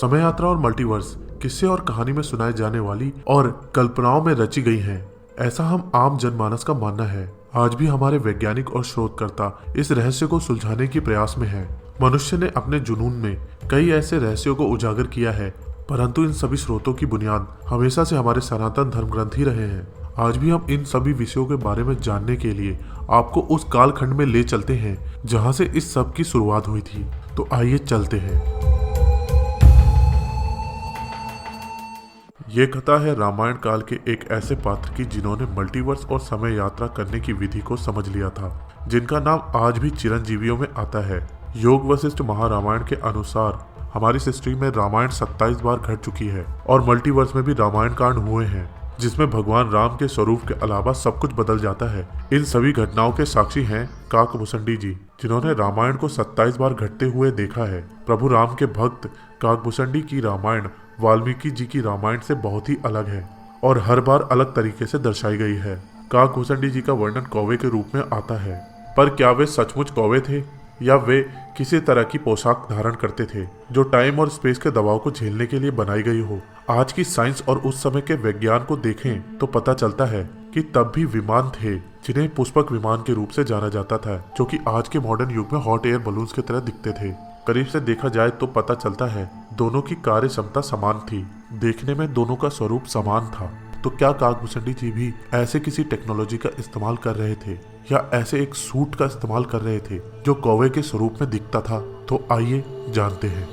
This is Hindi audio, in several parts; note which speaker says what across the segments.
Speaker 1: समय यात्रा और मल्टीवर्स किस्से और कहानी में सुनाई जाने वाली और कल्पनाओं में रची गई हैं, ऐसा हम आम जनमानस का मानना है। आज भी हमारे वैज्ञानिक और शोधकर्ता इस रहस्य को सुलझाने के प्रयास में हैं। मनुष्य ने अपने जुनून में कई ऐसे रहस्यों को उजागर किया है, परंतु इन सभी स्रोतों की बुनियाद हमेशा से हमारे सनातन धर्म ग्रंथ ही रहे हैं। आज भी हम इन सभी विषयों के बारे में जानने के लिए आपको उस कालखंड में ले चलते हैं जहां से इस सब की शुरुआत हुई थी। तो आइए चलते हैं। ये कथा है रामायण काल के एक ऐसे पात्र की जिन्होंने मल्टीवर्स और समय यात्रा करने की विधि को समझ लिया था, जिनका नाम आज भी चिरंजीवियों में आता है। योग वशिष्ठ महारामायण के अनुसार हमारी हिस्ट्री में रामायण 27 बार घट चुकी है और मल्टीवर्स में भी रामायण कांड हुए हैं, जिसमें भगवान राम के स्वरूप के अलावा सब कुछ बदल जाता है। इन सभी घटनाओं के साक्षी हैं काकभूषणी जी, जिन्होंने रामायण को 27 बार घटते हुए देखा है। प्रभु राम के भक्त काकभूषणी की रामायण वाल्मीकि जी की रामायण से बहुत ही अलग है और हर बार अलग तरीके से दर्शाई गई है। काकभूषणी जी का वर्णन कौवे के रूप में आता है, पर क्या वे सचमुच कौवे थे या वे किसी तरह की पोशाक धारण करते थे जो टाइम और स्पेस के दबाव को झेलने के लिए बनाई गई हो। आज की साइंस और उस समय के विज्ञान को देखें तो पता चलता है कि तब भी विमान थे जिन्हें पुष्पक विमान के रूप से जाना जाता था, जो कि आज के मॉडर्न युग में हॉट एयर बलून्स की तरह दिखते थे। करीब से देखा जाए तो पता चलता है दोनों की कार्य क्षमता समान थी, देखने में दोनों का स्वरूप समान था। तो क्या काकभूषणी जी भी ऐसे किसी टेक्नोलॉजी का इस्तेमाल कर रहे थे या ऐसे एक सूट का इस्तेमाल कर रहे थे जो कौवे के स्वरूप में दिखता था? तो आइए जानते हैं।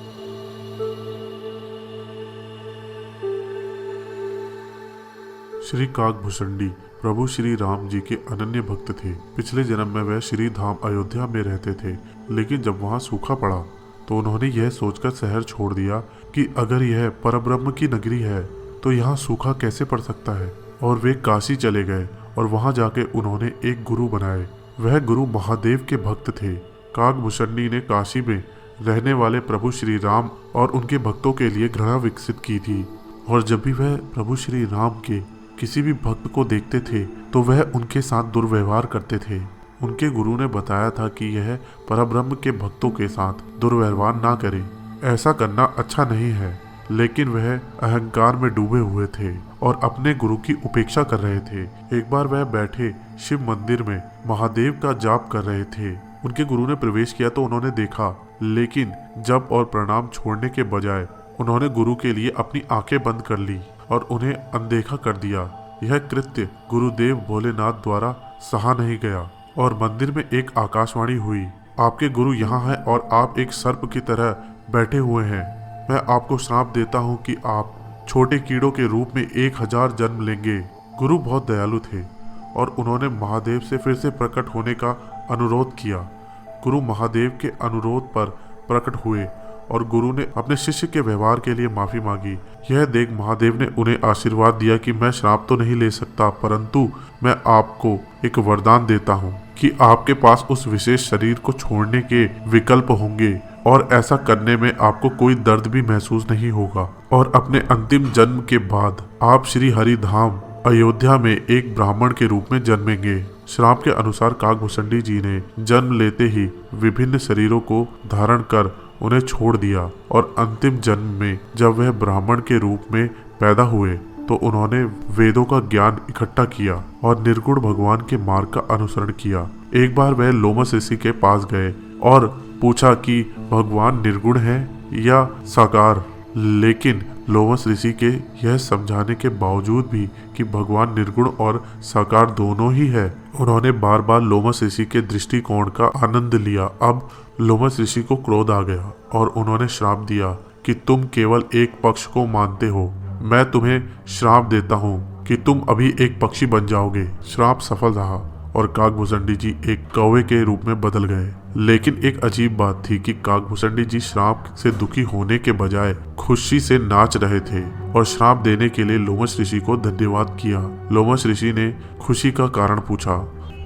Speaker 1: श्री काकभूषणी प्रभु श्री राम जी के अनन्य भक्त थे। पिछले जन्म में वह श्री धाम अयोध्या में रहते थे, लेकिन जब वहां सूखा पड़ा तो उन्होंने यह सोचकर शहर छोड़ दिया कि अगर यह परब्रह्म की नगरी है तो यहाँ सूखा कैसे पड़ सकता है, और वे काशी चले गए और वहां जाके उन्होंने एक गुरु बनाए। वह गुरु महादेव के भक्त थे। काकभूषणी ने काशी में रहने वाले प्रभु श्री राम और उनके भक्तों के लिए घृणा विकसित की थी, और जब भी वह प्रभु श्री राम के किसी भी भक्त को देखते थे तो वह उनके साथ दुर्व्यवहार करते थे। उनके गुरु ने बताया था कि यह परब्रह्म के भक्तों के साथ दुर्व्यवहार ना करें, ऐसा करना अच्छा नहीं है। लेकिन वह अहंकार में डूबे हुए थे और अपने गुरु की उपेक्षा कर रहे थे। एक बार वह बैठे शिव मंदिर में महादेव का जाप कर रहे थे। उनके गुरु ने प्रवेश किया तो उन्होंने देखा, लेकिन जप और प्रणाम छोड़ने के बजाय उन्होंने गुरु के लिए अपनी आंखें बंद कर ली और उन्हें अनदेखा कर दिया। यह कृत्य गुरुदेव भोलेनाथ द्वारा सहा नहीं गया और मंदिर में एक आकाशवाणी हुई, आपके गुरु यहाँ हैं और आप एक सर्प की तरह बैठे हुए हैं। मैं आपको श्राप देता हूँ कि आप छोटे कीड़ों के रूप में 1000 जन्म लेंगे। गुरु बहुत दयालु थे और उन्होंने महादेव से फिर से प्रकट होने का अनुरोध किया। गुरु महादेव के अनुरोध पर प्रकट हुए और गुरु ने अपने शिष्य के व्यवहार के लिए माफी मांगी। यह देख महादेव ने उन्हें आशीर्वाद दिया कि मैं श्राप तो नहीं ले सकता, परंतु मैं आपको एक वरदान देता हूँ कि आपके पास उस विशेष शरीर को छोड़ने के विकल्प होंगे और ऐसा करने में आपको कोई दर्द भी महसूस नहीं होगा, और अपने अंतिम जन्म के बाद आप श्री हरि धाम अयोध्या में एक ब्राह्मण के रूप में जन्मेंगे। श्राप के अनुसार काकभूषणी जी ने जन्म लेते ही विभिन्न शरीरों को धारण कर उन्हें छोड़ दिया, और अंतिम जन्म में जब वह ब्राह्मण के रूप में पैदा हुए तो उन्होंने वेदों का ज्ञान इकट्ठा किया और निर्गुण भगवान के मार्ग का अनुसरण किया। एक बार वह लोमस ऋषि के पास गए और पूछा कि भगवान निर्गुण है या साकार, लेकिन लोमस ऋषि के यह समझाने के बावजूद भी कि भगवान निर्गुण और साकार दोनों ही है, उन्होंने बार बार लोमस ऋषि के दृष्टिकोण का आनंद लिया। अब लोमस ऋषि को क्रोध आ गया और उन्होंने श्राप दिया कि तुम केवल एक पक्ष को मानते हो, मैं तुम्हें श्राप देता हूँ कि तुम अभी एक पक्षी बन जाओगे। श्राप सफल रहा और काकभूषणी जी एक कौवे के रूप में बदल गए। लेकिन एक अजीब बात थी कि काकभूषणी जी श्राप से दुखी होने के बजाय खुशी से नाच रहे थे और श्राप देने के लिए लोमस ऋषि को धन्यवाद किया। लोमस ऋषि ने खुशी का कारण पूछा,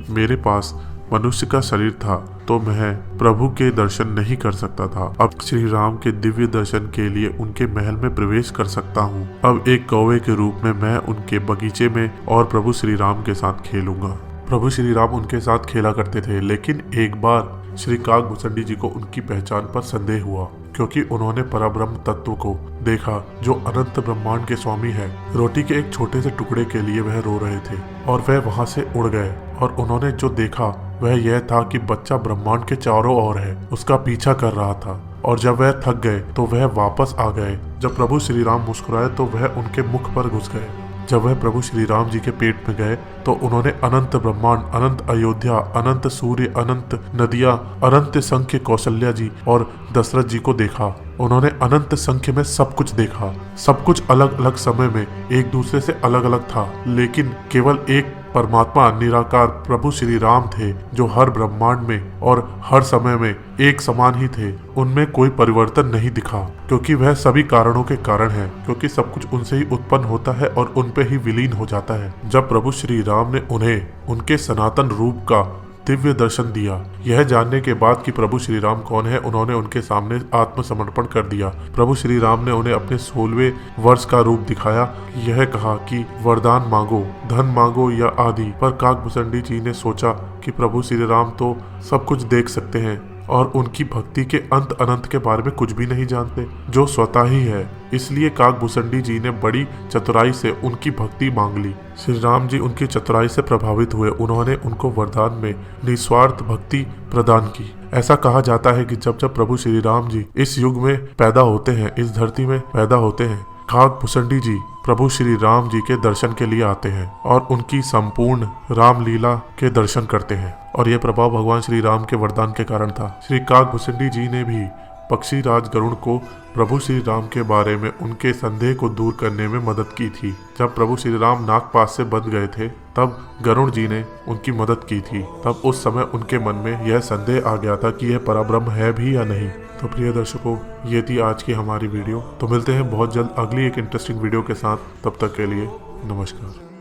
Speaker 1: मेरे पास मनुष्य का शरीर था तो मैं प्रभु के दर्शन नहीं कर सकता था, अब श्री राम के दिव्य दर्शन के लिए उनके महल में प्रवेश कर सकता हूँ। अब एक कौवे के रूप में मैं उनके बगीचे में और प्रभु श्री राम के साथ खेलूंगा। प्रभु श्री राम उनके साथ खेला करते थे, लेकिन एक बार श्री काकभूषणी जी को उनकी पहचान पर संदेह हुआ, क्योंकि उन्होंने परब्रह्म तत्व को देखा जो अनंत ब्रह्मांड के स्वामी है। रोटी के एक छोटे से टुकड़े के लिए वह रो रहे थे और वह वहां से उड़ गए, और उन्होंने जो देखा वह यह था कि बच्चा ब्रह्मांड के चारों ओर है, उसका पीछा कर रहा था। और जब वह थक गए तो वह वापस आ गए। जब प्रभु श्री राम मुस्कुराए तो वह उनके मुख पर घुस गए। जब वह प्रभु श्री राम जी के पेट में गए तो उन्होंने अनंत ब्रह्मांड, अनंत अयोध्या, अनंत सूर्य, अनंत नदियां, अनंत संख्य कौशल्या जी और दशरथ जी को देखा। उन्होंने अनंत संख्य में सब कुछ देखा। सब कुछ अलग अलग समय में एक दूसरे से अलग अलग था, लेकिन केवल एक परमात्मा निराकार प्रभु श्री राम थे जो हर ब्रह्मांड में और हर समय में एक समान ही थे। उनमें कोई परिवर्तन नहीं दिखा, क्योंकि वह सभी कारणों के कारण है, क्योंकि सब कुछ उनसे ही उत्पन्न होता है और उन पे ही विलीन हो जाता है। जब प्रभु श्री राम ने उन्हें उनके सनातन रूप का दिव्य दर्शन दिया, यह जानने के बाद कि प्रभु श्री राम कौन है, उन्होंने उनके सामने आत्मसमर्पण कर दिया। प्रभु श्री राम ने उन्हें अपने 16वें वर्ष का रूप दिखाया। यह कहा कि वरदान मांगो, धन मांगो या आदि। पर काकभूषणी जी ने सोचा कि प्रभु श्री राम तो सब कुछ देख सकते हैं और उनकी भक्ति के अंत अनंत के बारे में कुछ भी नहीं जानते, जो स्वतः ही है। इसलिए काकभूषणी जी ने बड़ी चतुराई से उनकी भक्ति मांग ली। श्री राम जी उनकी चतुराई से प्रभावित हुए। उन्होंने उनको वरदान में निस्वार्थ भक्ति प्रदान की। ऐसा कहा जाता है कि जब जब प्रभु श्री राम जी इस युग में पैदा होते हैं, इस धरती में पैदा होते हैं, काकभूषणी जी प्रभु श्री राम जी के दर्शन के लिए आते हैं और उनकी संपूर्ण रामलीला के दर्शन करते हैं। और यह प्रभाव भगवान श्री राम के वरदान के कारण था। श्री काकभूषणी जी ने भी पक्षी राज गरुड़ को प्रभु श्री राम के बारे में उनके संदेह को दूर करने में मदद की थी। जब प्रभु श्री राम नागपाश से बंध गए थे तब गरुड़ जी ने उनकी मदद की थी। तब उस समय उनके मन में यह संदेह आ गया था कि यह परब्रह्म है भी या नहीं। तो प्रिय दर्शकों, ये थी आज की हमारी वीडियो। तो मिलते हैं बहुत जल्द अगली एक इंटरेस्टिंग वीडियो के साथ। तब तक के लिए नमस्कार।